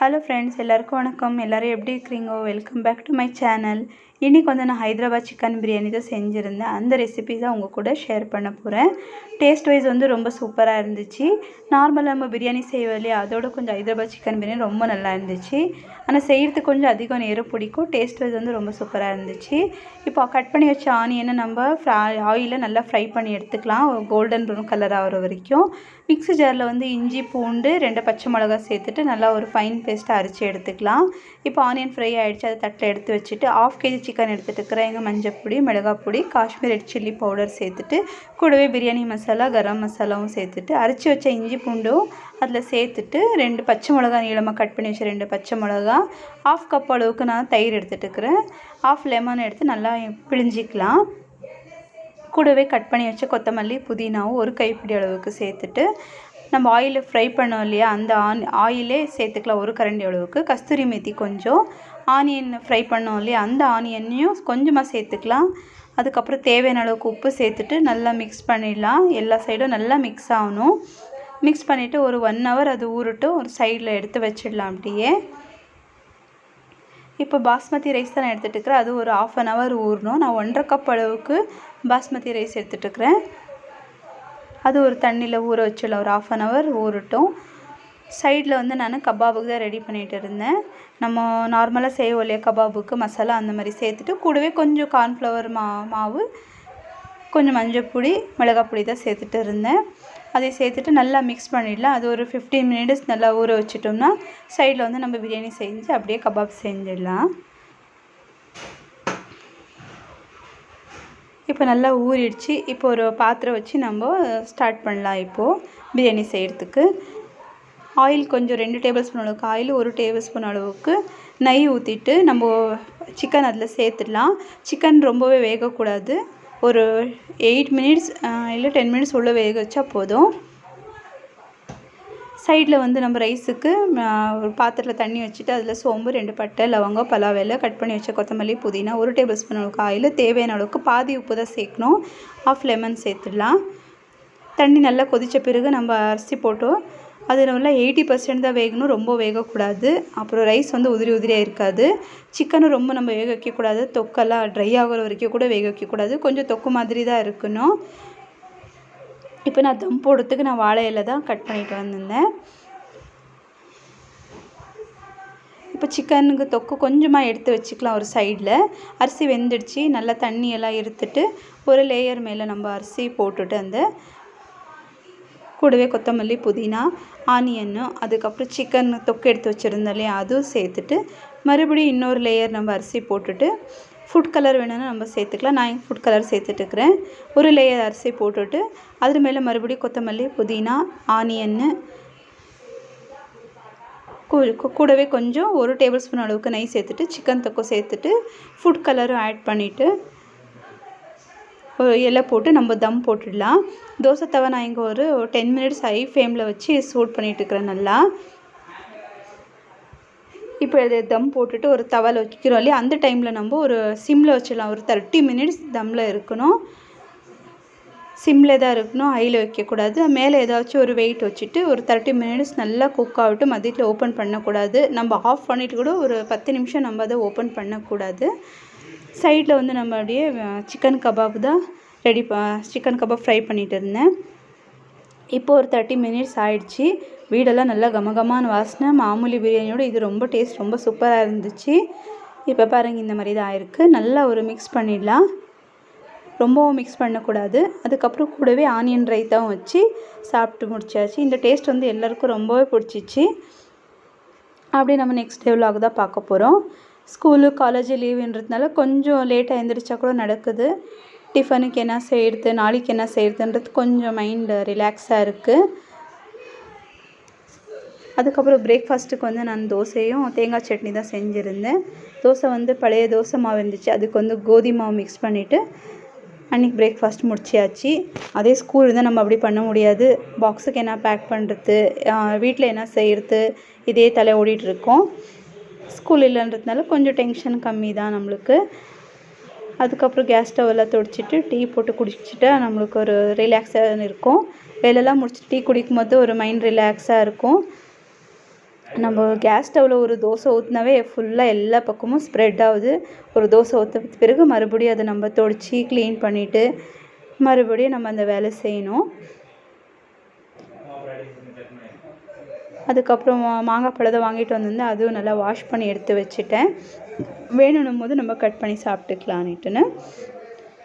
Hello friends, எல்லாருக்கும் வணக்கம். எல்லோரும் எப்படி இருக்கிறீங்க? Welcome back to my channel. இன்றைக்கி வந்து நான் ஹைதராபாத் சிக்கன் பிரியாணி தான் செஞ்சுருந்தேன். அந்த ரெசிபி தான் உங்கள் கூட ஷேர் பண்ண போகிறேன். டேஸ்ட் வைஸ் வந்து ரொம்ப சூப்பராக இருந்துச்சு. நார்மலாக நம்ம பிரியாணி செய்வோம் இல்லையா, அதோட கொஞ்சம் ஹைதராபாத் சிக்கன் பிரியாணி ரொம்ப நல்லா இருந்துச்சு. ஆனால் செய்கிறதுக்கு கொஞ்சம் அதிகம் நேரம் பிடிக்கும். டேஸ்ட் வைஸ் வந்து ரொம்ப சூப்பராக இருந்துச்சு. இப்போ கட் பண்ணி வச்ச ஆனியனை நம்ம ஆயிலில் நல்லா ஃப்ரை பண்ணி எடுத்துக்கலாம், கோல்டன் ப்ரௌன் கலர் ஆகிற வரைக்கும். மிக்ஸி ஜாரில் வந்து இஞ்சி பூண்டு 2 பச்சை மிளகா சேர்த்துட்டு நல்லா ஒரு ஃபைன் பேஸ்ட்டாக அரைச்சி எடுத்துக்கலாம். இப்போ ஆனியன் ஃப்ரை ஆகிடுச்சு. அதை தட்டில் எடுத்து வச்சுட்டு 1/2 kg சிக்கன் எடுத்துகிட்டு இருக்கிறேன். மஞ்சள் பொடி, மிளகாய் பொடி, காஷ்மீர் ரெட் சில்லி பவுடர் சேர்த்துட்டு கூடவே பிரியாணி மசாலா, கரம் மசாலாவும் சேர்த்துட்டு அரைச்சி வச்ச இஞ்சி பூண்டும் அதில் சேர்த்துட்டு 2 பச்சை மிளகா நீளமாக கட் பண்ணி வச்ச 2 பச்சை மிளகா, 1/2 கப் அளவுக்கு நான் தயிர் எடுத்துகிட்டு இருக்கிறேன். 1/2 லெமன் எடுத்து நல்லா பிழிஞ்சிக்கலாம். கூடவே கட் பண்ணி வச்ச கொத்தமல்லி, புதினாவும் ஒரு கைப்பிடி அளவுக்கு சேர்த்துட்டு நம்ம ஆயிலில் ஃப்ரை பண்ணோம் இல்லையா, அந்த ஆயிலே சேர்த்துக்கலாம் ஒரு கரண்டி அளவுக்கு. கஸ்தூரி மேத்தி கொஞ்சம், ஆனியன் ஃப்ரை பண்ணோம் இல்லையா அந்த ஆனியனையும் கொஞ்சமாக சேர்த்துக்கலாம். அதுக்கப்புறம் தேவையான அளவுக்கு உப்பு சேர்த்துட்டு நல்லா மிக்ஸ் பண்ணிடலாம். எல்லா சைடும் நல்லா மிக்ஸ் ஆகணும். மிக்ஸ் பண்ணிவிட்டு ஒரு 1 hour அது ஊறட்டும். ஒரு சைடில் எடுத்து வச்சிடலாம் அப்படியே. இப்போ பாஸ்மதி ரைஸ் தான் நான் எடுத்துகிட்டு இருக்கிறேன். அது ஒரு 1/2 hour ஊறணும். நான் 1.5 கப் அளவுக்கு பாஸ்மதி ரைஸ் எடுத்துகிட்ருக்கிறேன். அது ஒரு தண்ணியில் ஊற வச்சிடலாம். ஒரு 1/2 hour ஊறட்டும். சைடில் வந்து நான் கபாபுக்கு தான் ரெடி பண்ணிகிட்டு இருந்தேன். நம்ம நார்மலாக செய்வோம் இல்லையா கபாபுக்கு மசாலா, அந்த மாதிரி சேர்த்துட்டு கூடவே கொஞ்சம் கார்ன்ஃப்ளவர் மாவு, கொஞ்சம் மஞ்சள் பொடி, மிளகாய் பொடி தான் சேர்த்துட்டு இருந்தேன். அதை சேர்த்துட்டு நல்லா மிக்ஸ் பண்ணிடலாம். அது ஒரு 15 minutes நல்லா ஊற வச்சிட்டோம்னா சைடில் வந்து நம்ம பிரியாணி செஞ்சு அப்படியே கபாப் செஞ்சிடலாம். இப்போ நல்லா ஊறிடுச்சு. இப்போ ஒரு பாத்திரம் வச்சு நம்ம ஸ்டார்ட் பண்ணலாம். இப்போது பிரியாணி செய்கிறதுக்கு ஆயில் கொஞ்சம் 2 டேபிள் ஸ்பூன் அளவுக்கு ஆயில், 1 டேபிள் ஸ்பூன் அளவுக்கு நெய் ஊற்றிட்டு நம்ம சிக்கன் அதில் சேர்த்துடலாம். சிக்கன் ரொம்பவே வேகக்கூடாது. ஒரு 8 minutes இல்லை 10 minutes உள்ளே வேக வச்சா போதும். சைடில் வந்து நம்ம ரைஸுக்கு ஒரு பாத்திரத்தில் தண்ணி வச்சுட்டு அதில் சோம்பு, 2 பட்டை, லவங்கம், பலாவெலை, கட் பண்ணி வச்ச கொத்தமல்லி, புதினா, 1 டேபிள் ஸ்பூன் அளவுக்கு ஆயில், தேவையான அளவுக்கு பாதி உப்பு தான் சேர்க்கணும். 1/2 லெமன் சேர்த்துடலாம். தண்ணி நல்லா கொதித்த பிறகு நம்ம அரிசி போட்டோம். அது நல்லா 80% தான் வேகணும், ரொம்ப வேகக்கூடாது. அப்புறம் ரைஸ் வந்து உதிரியாக இருக்காது. சிக்கனும் ரொம்ப நம்ம வேக வைக்கக்கூடாது. தொக்கெல்லாம் ட்ரை ஆகிற வரைக்கும் கூட வேக வைக்கக்கூடாது. கொஞ்சம் தொக்கு மாதிரி தான் இருக்கணும். இப்போ நான் தம் போடுறதுக்கு நான் வாழை இலை தான் கட் பண்ணிட்டு வந்திருந்தேன். இப்போ சிக்கனுக்கு தொக்கு கொஞ்சமாக எடுத்து வச்சுக்கலாம் ஒரு சைடில். அரிசி வெந்துடுச்சு. நல்லா தண்ணியெல்லாம் இருத்துட்டு ஒரு லேயர் மேலே நம்ம அரிசி போட்டுட்டு அந்த கூடவே கொத்தமல்லி, புதினா, ஆனியன்னு, அதுக்கப்புறம் சிக்கன் தொக்கு எடுத்து வச்சுருந்தோம் இல்லையா அதுவும் சேர்த்துட்டு மறுபடியும் இன்னொரு லேயர் நம்ம அரிசி போட்டுட்டு ஃபுட் கலர் வேணும்னா நம்ம சேர்த்துக்கலாம். நான் ஃபுட் கலர் சேர்த்துட்டுருக்கிறேன். ஒரு லேயர் அரிசி போட்டுட்டு அது மேலே மறுபடியும் கொத்தமல்லி, புதினா, ஆனியன்னு, கூடவே கொஞ்சம் 1 டேபிள் ஸ்பூன் அளவுக்கு நெய் சேர்த்துட்டு சிக்கன் தொக்கு சேர்த்துட்டு ஃபுட் கலரும் ஆட் பண்ணிவிட்டு இலை போட்டு நம்ம தம் போட்டுடலாம். தோசை தவா நான் இங்கே ஒரு 10 minutes ஹை ஃப்ளேமில் வச்சு சூட் பண்ணிகிட்ருக்கிறேன் நல்லா. இப்போ இதை தம் போட்டுட்டு ஒரு தவாவில் வைக்கிறோம் இல்லையா, அந்த டைமில் நம்ம ஒரு சிம்மில் வச்சிடலாம். ஒரு 30 minutes தம்மில் இருக்கணும். சிம்மில் தான் இருக்கணும், ஹையில் வைக்கக்கூடாது. மேலே ஏதாச்சும் ஒரு வெயிட் வச்சுட்டு ஒரு 30 minutes நல்லா குக் ஆகிட்டு மதியத்தில் ஓப்பன் பண்ணக்கூடாது. நம்ம ஆஃப் பண்ணிவிட்டு கூட ஒரு 10 நிமிஷம் நம்ம அதை ஓப்பன் பண்ணக்கூடாது. சைடில் வந்து நம்ம அப்படியே சிக்கன் கபாப் தான் சிக்கன் கபாப் ஃப்ரை பண்ணிகிட்டு இருந்தேன். இப்போ ஒரு 30 minutes ஆயிடுச்சு. வீடெல்லாம் நல்லா கமகமான வாசனை. மாமூலி பிரியாணியோட இது ரொம்ப டேஸ்ட் ரொம்ப சூப்பராக இருந்துச்சு. இப்போ பாருங்கள், இந்த மாதிரி தான் ஆயிருக்கு. நல்லா ஒரு மிக்ஸ் பண்ணிடலாம். ரொம்பவும் மிக்ஸ் பண்ணக்கூடாது. அதுக்கப்புறம் கூடவே ஆனியன் ரைத்தாவும் வச்சு சாப்பிட்டு முடிச்சாச்சு. இந்த டேஸ்ட் வந்து எல்லாருக்கும் ரொம்பவே பிடிச்சிச்சு. அப்படியே நம்ம நெக்ஸ்ட் டே vlog தான் பார்க்க போகிறோம். ஸ்கூலு காலேஜு லீவுன்றதுனால கொஞ்சம் லேட்டாக எழுந்திரிச்சா கூட நடக்குது. டிஃபனுக்கு என்ன செய்கிறது, நாளைக்கு என்ன செய்கிறதுன்றது கொஞ்சம் மைண்டு ரிலாக்ஸாக இருக்குது. அதுக்கப்புறம் பிரேக்ஃபாஸ்ட்டுக்கு வந்து நான் தோசையும் தேங்காய் சட்னி தான் செஞ்சுருந்தேன். தோசை வந்து பழைய தோசை மாவு இருந்துச்சு. அதுக்கு வந்து கோதுமை மாவு மிக்ஸ் பண்ணிவிட்டு அன்றைக்கி பிரேக்ஃபாஸ்ட் முடிச்சாச்சு. அதே ஸ்கூல் இருந்தால் நம்ம அப்படி பண்ண முடியாது. பாக்ஸுக்கு என்ன பேக் பண்ணுறது, வீட்டில் என்ன செய்கிறது, இதே தலை ஓடிட்டுருக்கோம். ஸ்கூல் இல்லைன்றதுனால கொஞ்சம் டென்ஷன் கம்மி தான் நம்மளுக்கு. அதுக்கப்புறம் கேஸ் ஸ்டவ்வெல்லாம் துடைச்சிட்டு டீ போட்டு குடிச்சிட்டா நம்மளுக்கு ஒரு ரிலாக்ஸாக இருக்கும். வேலையெல்லாம் முடிச்சுட்டு டீ குடிக்கும் போது ஒரு மைண்ட் ரிலாக்ஸாக இருக்கும். நம்ம கேஸ் ஸ்டவ்வில் ஒரு தோசை ஊற்றினாவே ஃபுல்லாக எல்லா பக்கமும் ஸ்ப்ரெட் ஆகுது. ஒரு தோசை ஊற்ற பிறகு மறுபடியும் அதை நம்ம தொடச்சி க்ளீன் பண்ணிவிட்டு மறுபடியும் நம்ம அந்த வேலை செய்யணும். அதுக்கப்புறம் மாங்காய் பழத்தை வாங்கிட்டு வந்திருந்தேன், அதுவும் நல்லா வாஷ் பண்ணி எடுத்து வச்சுட்டேன். வேணும்னும் போது நம்ம கட் பண்ணி சாப்பிட்டுக்கலான்னுட்டுன்னு.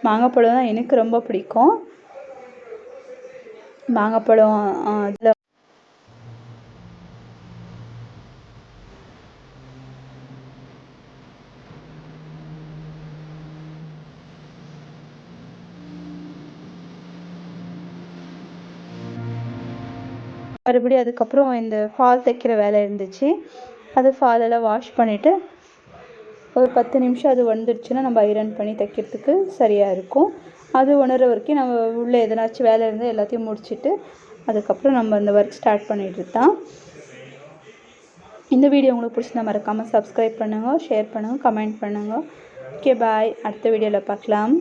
மாங்காய் பழம் தான் எனக்கு ரொம்ப பிடிக்கும். மாங்காய் பழம் அதில் மறுபடியும் அதுக்கப்புறம் இந்த ஃபால் தைக்கிற வேலை இருந்துச்சு. அது ஃபாலெல்லாம் வாஷ் பண்ணிவிட்டு ஒரு 10 நிமிஷம் அது வந்துடுச்சுன்னா நம்ம ஐரன் பண்ணி தைக்கிறதுக்கு சரியாக இருக்கும். அது உணர்ற வரைக்கும் நம்ம உள்ளே எதனாச்சும் வேலை இருந்தால் எல்லாத்தையும் முடிச்சுட்டு அதுக்கப்புறம் நம்ம அந்த ஒர்க் ஸ்டார்ட் பண்ணிட்டு தான். இந்த வீடியோ உங்களுக்கு பிடிச்சிருந்தா மறக்காமல் சப்ஸ்கிரைப் பண்ணுங்கள், ஷேர் பண்ணுங்கள், கமெண்ட் பண்ணுங்கள். ஓகே, பாய். அடுத்த வீடியோவில் பார்க்கலாம்.